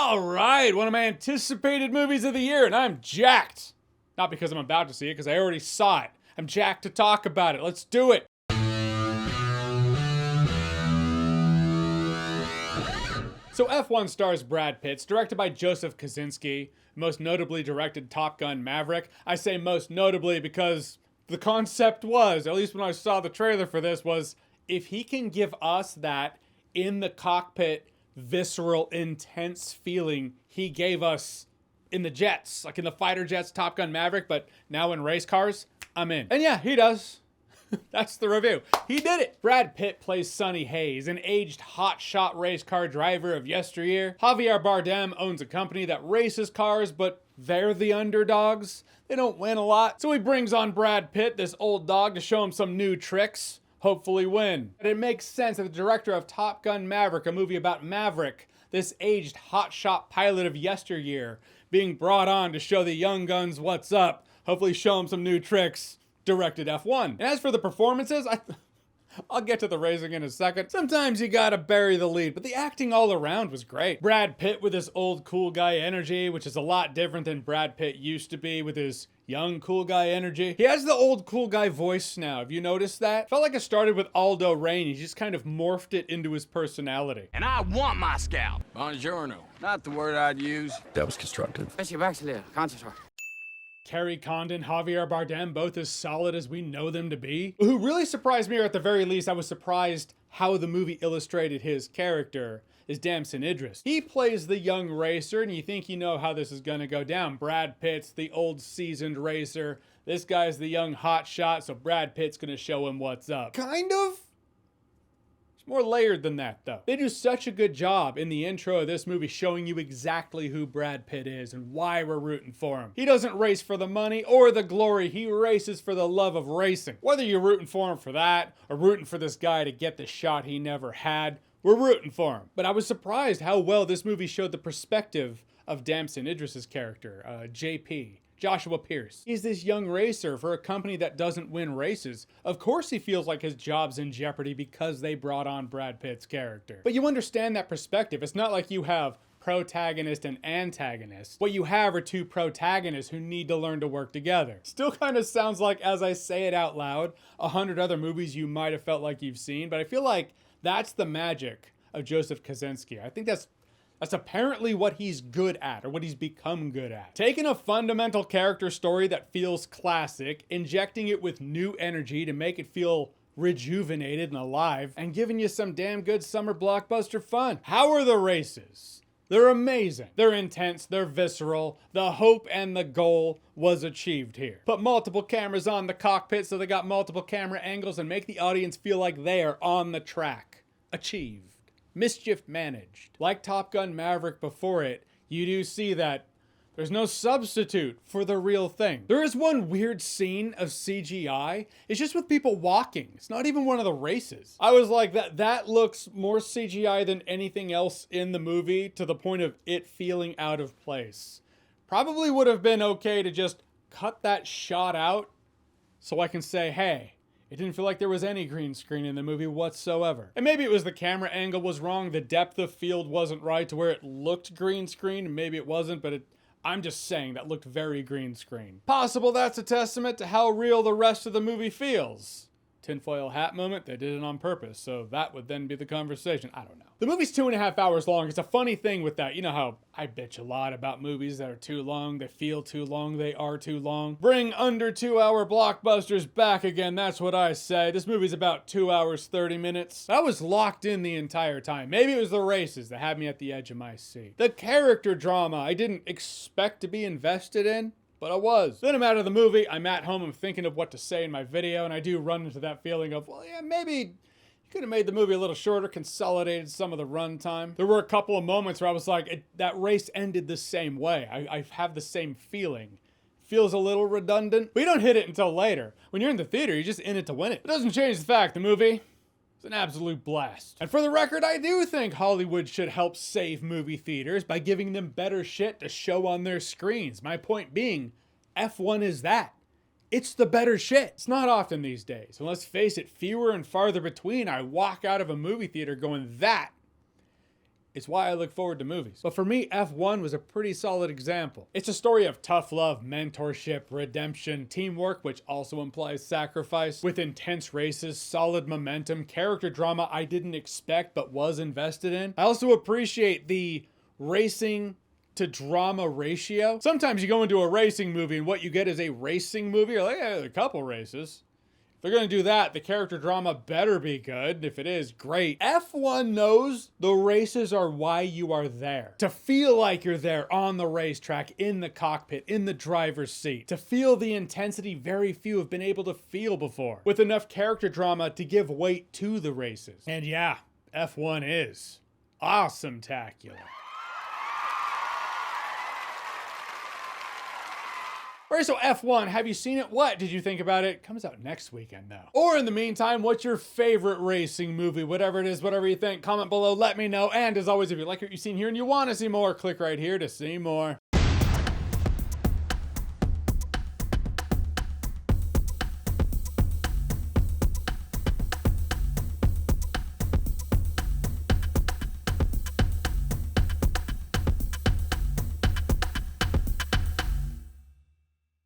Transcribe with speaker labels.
Speaker 1: All right, one of my anticipated movies of the year, and I'm jacked. Not because I'm about to see it, because I already saw it. I'm jacked to talk about it. Let's do it. So F1 stars Brad Pitt, directed by Joseph Kosinski, most notably directed Top Gun Maverick. I say most notably because the concept was, at least when I saw the trailer for this, was if he can give us that in the cockpit, visceral, intense feeling he gave us in the jets, like in the fighter jets, Top Gun Maverick, but now in race cars, I'm in. And yeah, he does. That's the review. He did it. Brad Pitt plays Sonny Hayes, an aged hotshot race car driver of yesteryear. Javier Bardem owns a company that races cars, but they're the underdogs. They don't win a lot. So he brings on Brad Pitt, this old dog, to show him some new tricks, hopefully win. And it makes sense that the director of Top Gun Maverick, a movie about Maverick, this aged hotshot pilot of yesteryear, being brought on to show the young guns what's up, hopefully show him some new tricks, directed F1. And as for the performances, I'll get to the racing in a second. Sometimes you gotta bury the lead, but the acting all around was great. Brad Pitt with his old cool guy energy, which is a lot different than Brad Pitt used to be with his young cool guy energy. He has the old cool guy voice now. Have you noticed that? Felt like it started with Aldo Rain. He just kind of morphed it into his personality.
Speaker 2: And I want my scalp. Buongiorno. Not the word I'd use.
Speaker 3: That was constructive.
Speaker 1: Kerry Condon, Javier Bardem, both as solid as we know them to be. Who really surprised me, or at the very least, I was surprised how the movie illustrated his character, is Damson Idris. He plays the young racer, and you think you know how this is gonna go down. Brad Pitt's the old seasoned racer. This guy's the young hotshot, so Brad Pitt's gonna show him what's up. Kind of? More layered than that, though. They do such a good job in the intro of this movie showing you exactly who Brad Pitt is and why we're rooting for him. He doesn't race for the money or the glory. He races for the love of racing. Whether you're rooting for him for that or rooting for this guy to get the shot he never had, we're rooting for him. But I was surprised how well this movie showed the perspective of Damson Idris's character, JP. Joshua Pierce. He's this young racer for a company that doesn't win races. Of course he feels like his job's in jeopardy because they brought on Brad Pitt's character. But you understand that perspective. It's not like you have protagonist and antagonist. What you have are two protagonists who need to learn to work together. Still kind of sounds like, as I say it out loud, 100 other movies you might have felt like you've seen, but I feel like that's the magic of Joseph Kosinski. I think that's apparently what he's good at, or what he's become good at. Taking a fundamental character story that feels classic, injecting it with new energy to make it feel rejuvenated and alive, and giving you some damn good summer blockbuster fun. How are the races? They're amazing. They're intense, they're visceral. The hope and the goal was achieved here. Put multiple cameras on the cockpit so they got multiple camera angles and make the audience feel like they are on the track. Achieved. Mischief managed. Like Top Gun Maverick before it, you do see that there's no substitute for the real thing. There is one weird scene of CGI. It's just with people walking. It's not even one of the races. I was like, that looks more CGI than anything else in the movie, to the point of it feeling out of place. Probably would have been okay to just cut that shot out so I can say, hey, it didn't feel like there was any green screen in the movie whatsoever. And maybe it was the camera angle was wrong, the depth of field wasn't right to where it looked green screen, maybe it wasn't, but I'm just saying that looked very green screen. Possible that's a testament to how real the rest of the movie feels. Tinfoil hat moment, they did it on purpose, so that would then be the conversation. I don't know. The movie's 2.5 hours long. It's a funny thing with that. You know how I bitch a lot about movies that are too long, they feel too long, they are too long. Bring under 2-hour blockbusters back again, that's what I say. This movie's about 2 hours, 30 minutes. I was locked in the entire time. Maybe it was the races that had me at the edge of my seat. The character drama I didn't expect to be invested in, but I was. Then I'm out of the movie, I'm at home, I'm thinking of what to say in my video, and I do run into that feeling of, well, yeah, maybe you could have made the movie a little shorter, consolidated some of the runtime. There were a couple of moments where I was like, that race ended the same way. I have the same feeling. Feels a little redundant, but you don't hit it until later. When you're in the theater, you're just in it to win it. It doesn't change the fact the movie is an absolute blast. And for the record, I do think Hollywood should help save movie theaters by giving them better shit to show on their screens. My point being, F1 is that. It's the better shit. It's not often these days. And let's face it, fewer and farther between, I walk out of a movie theater going, that It's why I look forward to movies. But for me, F1 was a pretty solid example. It's a story of tough love, mentorship, redemption, teamwork, which also implies sacrifice, with intense races, solid momentum, character drama I didn't expect but was invested in. I also appreciate the racing to drama ratio. Sometimes you go into a racing movie and what you get is a racing movie. You're like, yeah, a couple races. If they're going to do that, the character drama better be good. If it is, great. F1 knows the races are why you are there. To feel like you're there on the racetrack, in the cockpit, in the driver's seat. To feel the intensity very few have been able to feel before. With enough character drama to give weight to the races. And yeah, F1 is awesome-tacular. Alright, so F1, have you seen it? What did you think about it? Comes out next weekend though. Or in the meantime, what's your favorite racing movie? Whatever it is, whatever you think, comment below, let me know. And as always, if you like what you've seen here and you want to see more, click right here to see more.